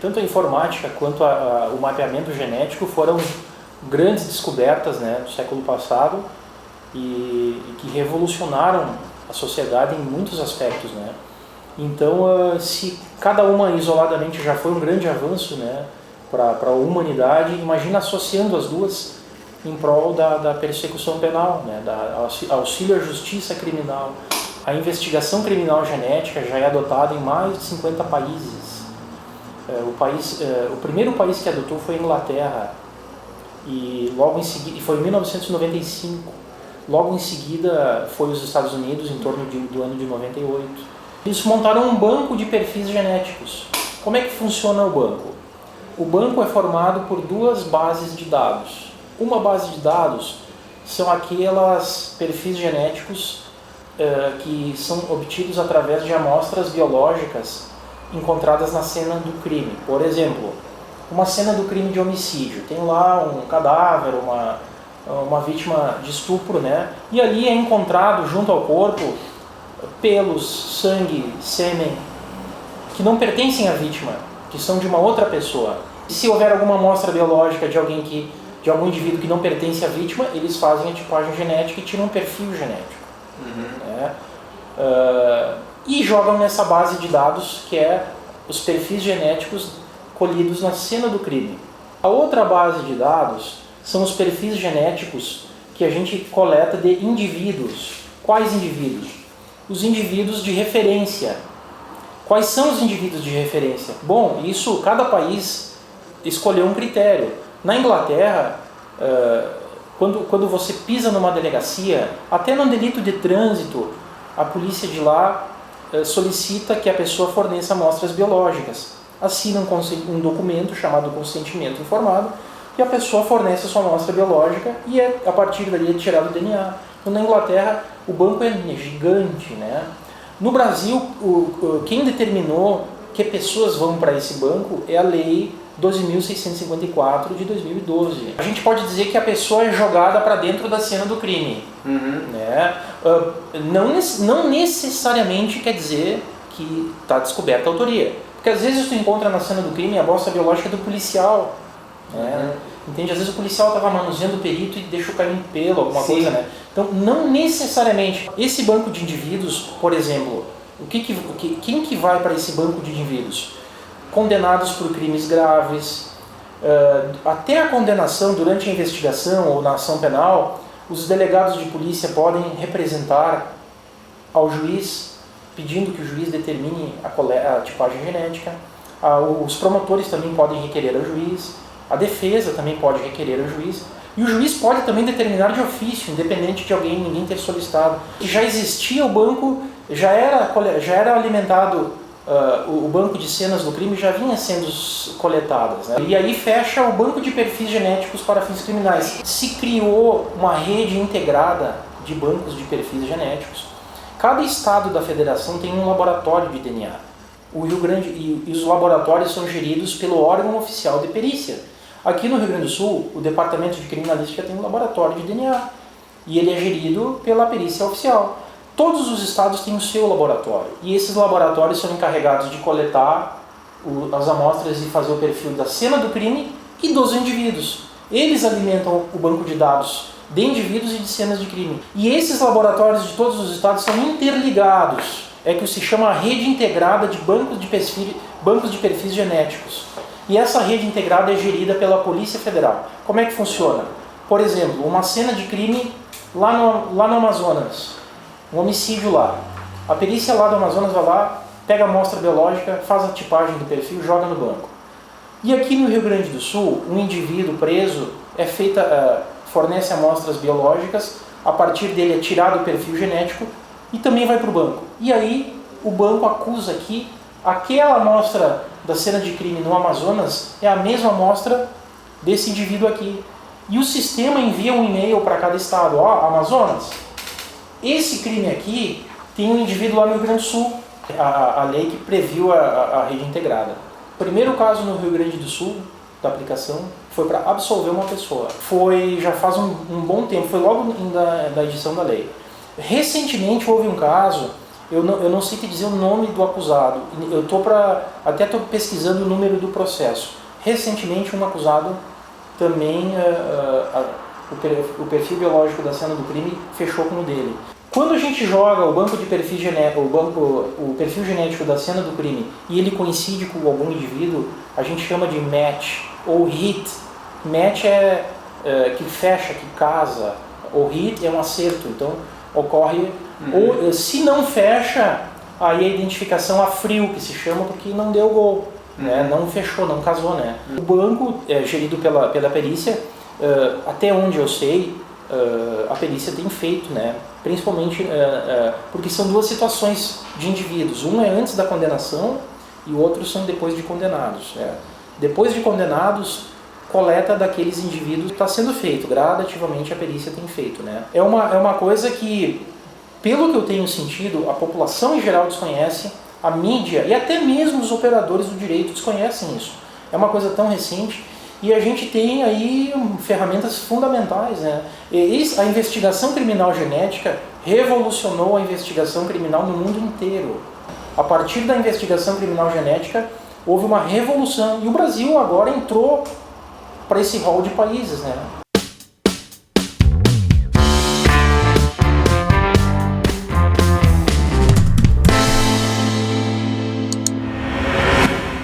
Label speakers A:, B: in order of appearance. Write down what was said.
A: tanto a informática quanto o mapeamento genético foram grandes descobertas, né, do século passado e que revolucionaram a sociedade em muitos aspectos, né? Então, se cada uma isoladamente já foi um grande avanço, né, para a humanidade, imagina associando as duas em prol da persecução penal, né, da auxílio à justiça criminal. A investigação criminal genética já é adotada em mais de 50 países. O primeiro país que adotou foi a Inglaterra, e logo em seguida, foi em 1995. Logo em seguida foi os Estados Unidos, em torno do ano de 98. Eles montaram um banco de perfis genéticos. Como é que funciona o banco? O banco é formado por duas bases de dados. Uma base de dados são aqueles perfis genéticos que são obtidos através de amostras biológicas encontradas na cena do crime. Por exemplo, uma cena do crime de homicídio. Tem lá um cadáver, uma vítima de estupro, né? E ali é encontrado junto ao corpo pelos, sangue, sêmen, que não pertencem à vítima, que são de uma outra pessoa. E se houver alguma amostra biológica de algum indivíduo que não pertence à vítima, eles fazem a tipagem genética e tiram um perfil genético. Né? E jogam nessa base de dados que é os perfis genéticos colhidos na cena do crime. A outra base de dados são os perfis genéticos que a gente coleta de indivíduos. Quais indivíduos? Os indivíduos de referência. Quais são os indivíduos de referência? Bom, isso cada país escolheu um critério. Na Inglaterra, quando você pisa numa delegacia, até no delito de trânsito, a polícia de lá solicita que a pessoa forneça amostras biológicas. Assina um documento chamado consentimento informado e a pessoa fornece a sua amostra biológica e a partir dali é tirado o DNA. Então, na Inglaterra, o banco é gigante, né? No Brasil, quem determinou que pessoas vão para esse banco é a Lei 12.654 de 2012. A gente pode dizer que a pessoa é jogada para dentro da cena do crime. Né? Não necessariamente quer dizer que está descoberta a autoria. Porque às vezes tu encontra na cena do crime a amostra biológica do policial. Né? Entende? Às vezes o policial estava manuseando o perito e deixou cair um pelo, alguma coisa. Né? Então, não necessariamente. Esse banco de indivíduos, por exemplo, quem que vai para esse banco de indivíduos? Condenados por crimes graves, até a condenação durante a investigação ou na ação penal, os delegados de polícia podem representar ao juiz, pedindo que o juiz determine a tipagem genética. Os promotores também podem requerer ao juiz, a defesa também pode requerer ao juiz, e o juiz pode também determinar de ofício, independente de ninguém ter solicitado. Já existia o banco, já era alimentado. O banco de cenas do crime já vinha sendo coletadas, né? E aí fecha o banco de perfis genéticos para fins criminais. Se criou uma rede integrada de bancos de perfis genéticos. Cada estado da federação tem um laboratório de DNA. O Rio Grande e os laboratórios são geridos pelo órgão oficial de perícia. Aqui no Rio Grande do Sul, o Departamento de Criminalística tem um laboratório de DNA e ele é gerido pela perícia oficial. Todos os estados têm o seu laboratório e esses laboratórios são encarregados de coletar as amostras e fazer o perfil da cena do crime e dos indivíduos. Eles alimentam o banco de dados de indivíduos e de cenas de crime. E esses laboratórios de todos os estados são interligados. É que se chama a rede integrada de bancos de perfis genéticos. E essa rede integrada é gerida pela Polícia Federal. Como é que funciona? Por exemplo, uma cena de crime lá no Amazonas. Um homicídio lá. A perícia lá do Amazonas vai lá, pega a amostra biológica, faz a tipagem do perfil, joga no banco. E aqui no Rio Grande do Sul, um indivíduo preso fornece amostras biológicas, a partir dele é tirado o perfil genético e também vai para o banco. E aí o banco acusa que aquela amostra da cena de crime no Amazonas é a mesma amostra desse indivíduo aqui. E o sistema envia um e-mail para cada estado. Amazonas, esse crime aqui tem um indivíduo lá no Rio Grande do Sul. A lei que previu a rede integrada. O primeiro caso no Rio Grande do Sul, da aplicação, foi para absolver uma pessoa. Já faz um bom tempo, foi logo da edição da lei. Recentemente houve um caso Eu não sei te dizer o nome do acusado. Eu até estou pesquisando o número do processo. Recentemente, um acusado também, o perfil biológico da cena do crime fechou com o dele. Quando a gente joga o banco de perfil genético, o perfil genético da cena do crime e ele coincide com algum indivíduo, a gente chama de match ou hit. Match é que fecha, que casa. O hit é um acerto, então ocorre. Ou se não fecha, aí a identificação a frio, que se chama, porque não deu gol, né? Não fechou, não casou, né? O banco é gerido pela perícia, até onde eu sei, a perícia tem feito, né? Principalmente porque são duas situações de indivíduos. Um é antes da condenação e o outro são depois de condenados. Depois de condenados, coleta daqueles indivíduos está sendo feito, gradativamente a perícia tem feito, né? É uma coisa que, pelo que eu tenho sentido, a população em geral desconhece, a mídia e até mesmo os operadores do direito desconhecem isso. É uma coisa tão recente e a gente tem aí ferramentas fundamentais, né? A investigação criminal genética revolucionou a investigação criminal no mundo inteiro. A partir da investigação criminal genética houve uma revolução e o Brasil agora entrou para esse rol de países, né?